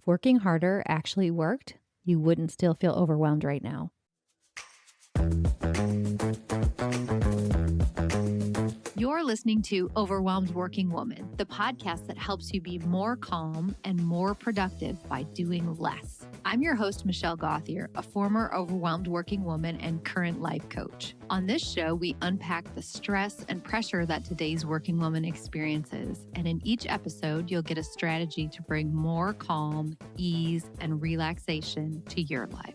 if working harder actually worked, you wouldn't still feel overwhelmed right now. You're listening to Overwhelmed Working Woman, the podcast that helps you be more calm and more productive by doing less. I'm your host, Michelle Gauthier, a former overwhelmed working woman and current life coach. On this show, we unpack the stress and pressure that today's working woman experiences. And in each episode, you'll get a strategy to bring more calm, ease, and relaxation to your life.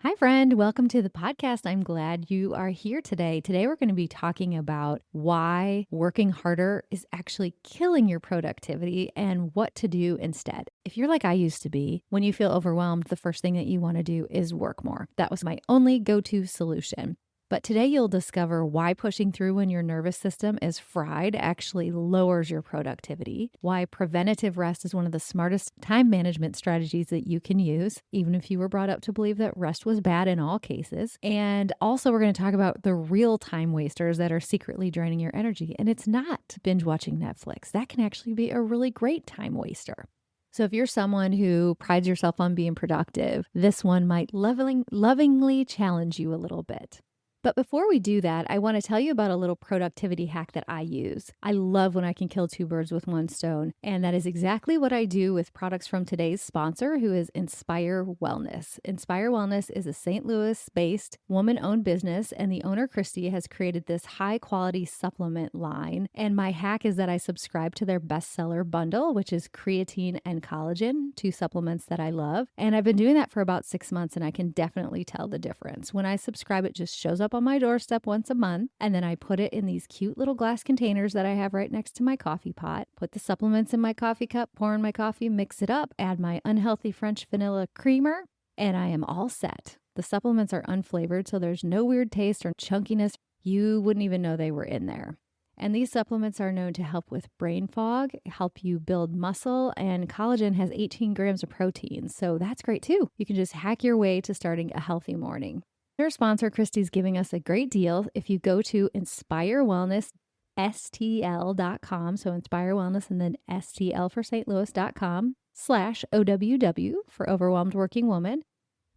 Hi, friend. Welcome to the podcast. I'm glad you are here today. Today, we're going to be talking about why working harder is actually killing your productivity and what to do instead. If you're like I used to be, when you feel overwhelmed, the first thing that you want to do is work more. That was my only go-to solution. But today you'll discover why pushing through when your nervous system is fried actually lowers your productivity, why preventative rest is one of the smartest time management strategies that you can use, even if you were brought up to believe that rest was bad in all cases. And also we're going to talk about the real time wasters that are secretly draining your energy. And it's not binge watching Netflix. That can actually be a really great time waster. So if you're someone who prides yourself on being productive, this one might lovingly challenge you a little bit. But before we do that, I want to tell you about a little productivity hack that I use. I love when I can kill two birds with one stone, and that is exactly what I do with products from today's sponsor, who is Inspire Wellness. Inspire Wellness is a St. Louis-based woman-owned business, and the owner, Christy, has created this high-quality supplement line. And my hack is that I subscribe to their bestseller bundle, which is creatine and collagen, two supplements that I love. And I've been doing that for about 6 months, and I can definitely tell the difference. When I subscribe, it just shows up on my doorstep once a month, and then I put it in these cute little glass containers that I have right next to my coffee pot, put the supplements in my coffee cup, pour in my coffee, mix it up, add my unhealthy French vanilla creamer, and I am all set. The supplements are unflavored, so there's no weird taste or chunkiness. You wouldn't even know they were in there. And these supplements are known to help with brain fog, help you build muscle, and collagen has 18 grams of protein, so that's great too. You can just hack your way to starting a healthy morning. Their sponsor, Christy's, giving us a great deal. If you go to inspirewellnessstl.com, so Inspire Wellness and then STL for St. Louis.com/OWW for Overwhelmed Working Woman,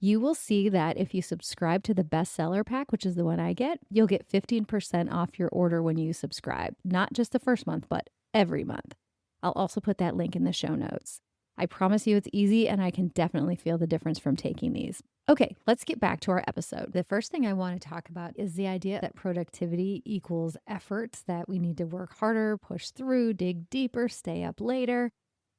you will see that if you subscribe to the bestseller pack, which is the one I get, you'll get 15% off your order when you subscribe. Not just the first month, but every month. I'll also put that link in the show notes. I promise you it's easy, and I can definitely feel the difference from taking these. Okay, let's get back to our episode. The first thing I want to talk about is the idea that productivity equals effort, that we need to work harder, push through, dig deeper, stay up later.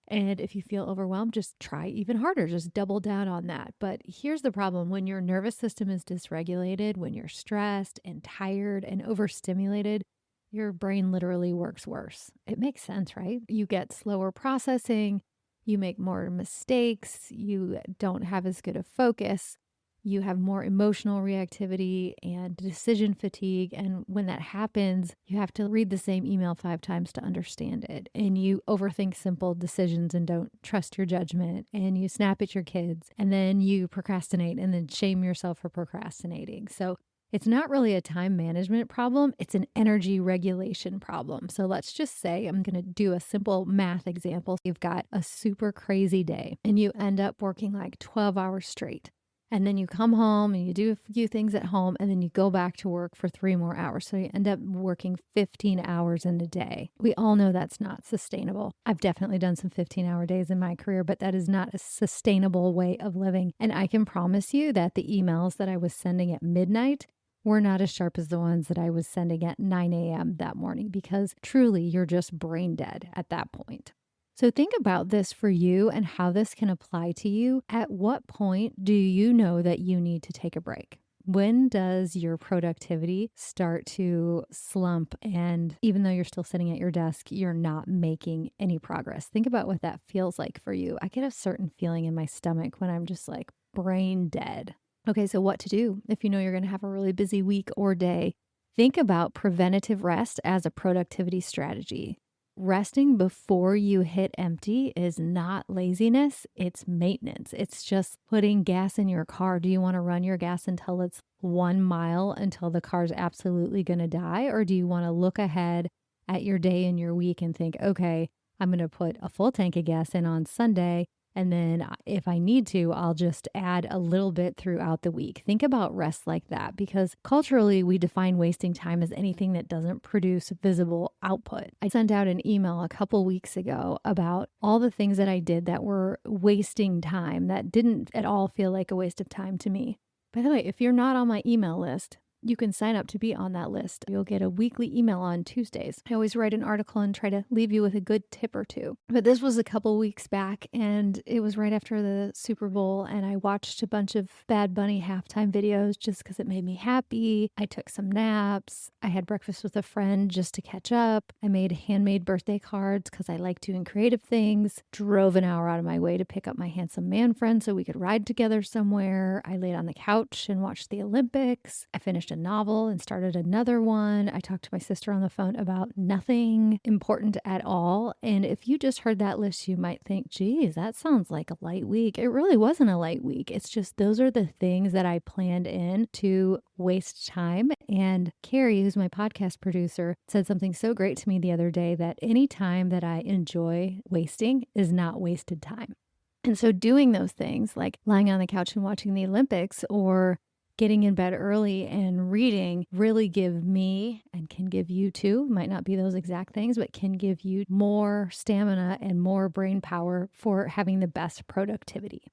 And if you feel overwhelmed, just try even harder, just double down on that. But here's the problem. When your nervous system is dysregulated, when you're stressed and tired and overstimulated, your brain literally works worse. It makes sense, right? You get slower processing. You make more mistakes, you don't have as good a focus, you have more emotional reactivity and decision fatigue. And when that happens, you have to read the same email 5 times to understand it. And you overthink simple decisions and don't trust your judgment. And you snap at your kids. And then you procrastinate and then shame yourself for procrastinating. So it's not really a time management problem. It's an energy regulation problem. So let's just say I'm going to do a simple math example. You've got a super crazy day and you end up working like 12 hours straight. And then you come home and you do a few things at home and then you go back to work for 3 more hours. So you end up working 15 hours in a day. We all know that's not sustainable. I've definitely done some 15-hour days in my career, but that is not a sustainable way of living. And I can promise you that the emails that I was sending at midnight were not as sharp as the ones that I was sending at 9 a.m. that morning, because truly you're just brain dead at that point. So think about this for you and how this can apply to you. At what point do you know that you need to take a break? When does your productivity start to slump? And even though you're still sitting at your desk, you're not making any progress. Think about what that feels like for you. I get a certain feeling in my stomach when I'm just like brain dead. Okay, so what to do if you know you're going to have a really busy week or day? Think about preventative rest as a productivity strategy. Resting before you hit empty is not laziness, it's maintenance. It's just putting gas in your car. Do you want to run your gas until it's 1 mile until the car's absolutely going to die? Or do you want to look ahead at your day and your week and think, okay, I'm going to put a full tank of gas in on Sunday. And then if I need to, I'll just add a little bit throughout the week. Think about rest like that, because culturally we define wasting time as anything that doesn't produce visible output. I sent out an email a couple weeks ago about all the things that I did that were wasting time, that didn't at all feel like a waste of time to me. By the way, if you're not on my email list, you can sign up to be on that list. You'll get a weekly email on Tuesdays. I always write an article and try to leave you with a good tip or two. But this was a couple weeks back, and it was right after the Super Bowl, and I watched a bunch of Bad Bunny halftime videos just because it made me happy. I took some naps. I had breakfast with a friend just to catch up. I made handmade birthday cards because I like doing creative things. Drove an hour out of my way to pick up my handsome man friend so we could ride together somewhere. I laid on the couch and watched the Olympics. I finished a novel and started another one. I talked to my sister on the phone about nothing important at all. And if you just heard that list, you might think, geez, that sounds like a light week. It really wasn't a light week. It's just those are the things that I planned in to waste time. And Carrie, who's my podcast producer, said something so great to me the other day, that any time that I enjoy wasting is not wasted time. And so doing those things like lying on the couch and watching the Olympics, or getting in bed early and reading, really give me, and can give you too, might not be those exact things, but can give you more stamina and more brain power for having the best productivity.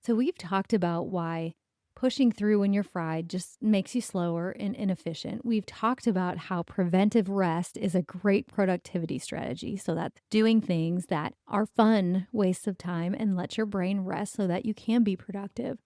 So we've talked about why pushing through when you're fried just makes you slower and inefficient. We've talked about how preventive rest is a great productivity strategy. So that's doing things that are fun wastes of time and let your brain rest so that you can be productive.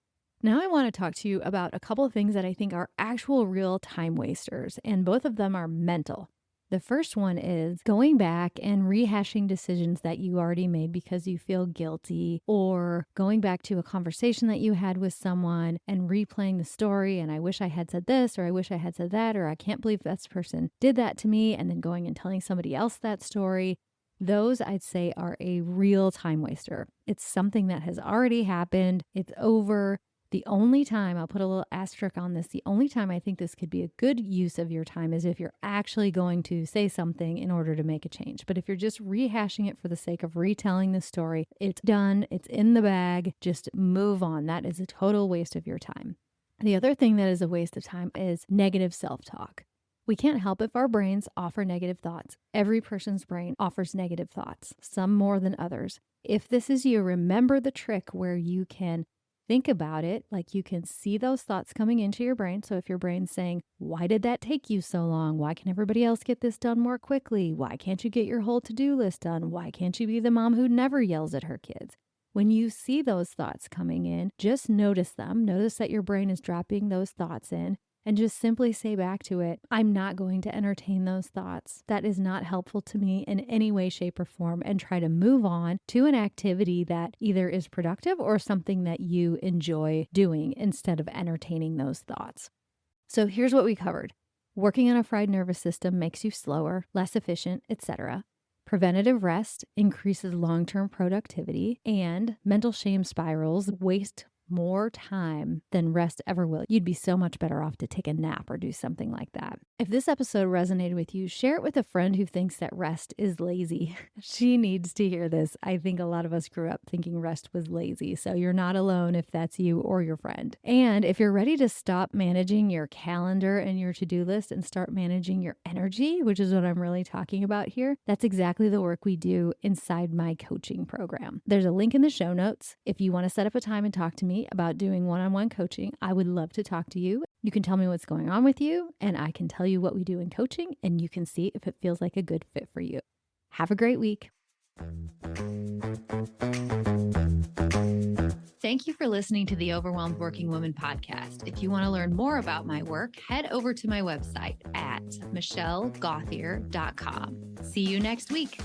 Now I want to talk to you about a couple of things that I think are actual real time wasters, and both of them are mental. The first one is going back and rehashing decisions that you already made because you feel guilty, or going back to a conversation that you had with someone and replaying the story, and I wish I had said this, or I wish I had said that, or I can't believe this person did that to me, and then going and telling somebody else that story. Those I'd say are a real time waster. It's something that has already happened. It's over. The only time, I'll put a little asterisk on this, the only time I think this could be a good use of your time is if you're actually going to say something in order to make a change. But if you're just rehashing it for the sake of retelling the story, it's done, it's in the bag, just move on. That is a total waste of your time. The other thing that is a waste of time is negative self-talk. We can't help if our brains offer negative thoughts. Every person's brain offers negative thoughts, some more than others. If this is you, remember the trick where you can think about it, like you can see those thoughts coming into your brain. So if your brain's saying, why did that take you so long? Why can everybody else get this done more quickly? Why can't you get your whole to-do list done? Why can't you be the mom who never yells at her kids? When you see those thoughts coming in, just notice them. Notice that your brain is dropping those thoughts in, and just simply say back to it, I'm not going to entertain those thoughts. That is not helpful to me in any way, shape, or form, and try to move on to an activity that either is productive or something that you enjoy doing instead of entertaining those thoughts. So here's what we covered. Working on a fried nervous system makes you slower, less efficient, etc. Preventative rest increases long-term productivity, and mental shame spirals waste more time than rest ever will. You'd be so much better off to take a nap or do something like that. If this episode resonated with you, share it with a friend who thinks that rest is lazy. She needs to hear this. I think a lot of us grew up thinking rest was lazy, so you're not alone if that's you or your friend. And if you're ready to stop managing your calendar and your to-do list and start managing your energy, which is what I'm really talking about here, that's exactly the work we do inside my coaching program. There's a link in the show notes. If you want to set up a time and talk to me about doing one-on-one coaching, I would love to talk to you. You can tell me what's going on with you, and I can tell you what we do in coaching, and you can see if it feels like a good fit for you. Have a great week. Thank you for listening to the Overwhelmed Working Woman podcast. If you want to learn more about my work, head over to my website at michellegothier.com. See you next week.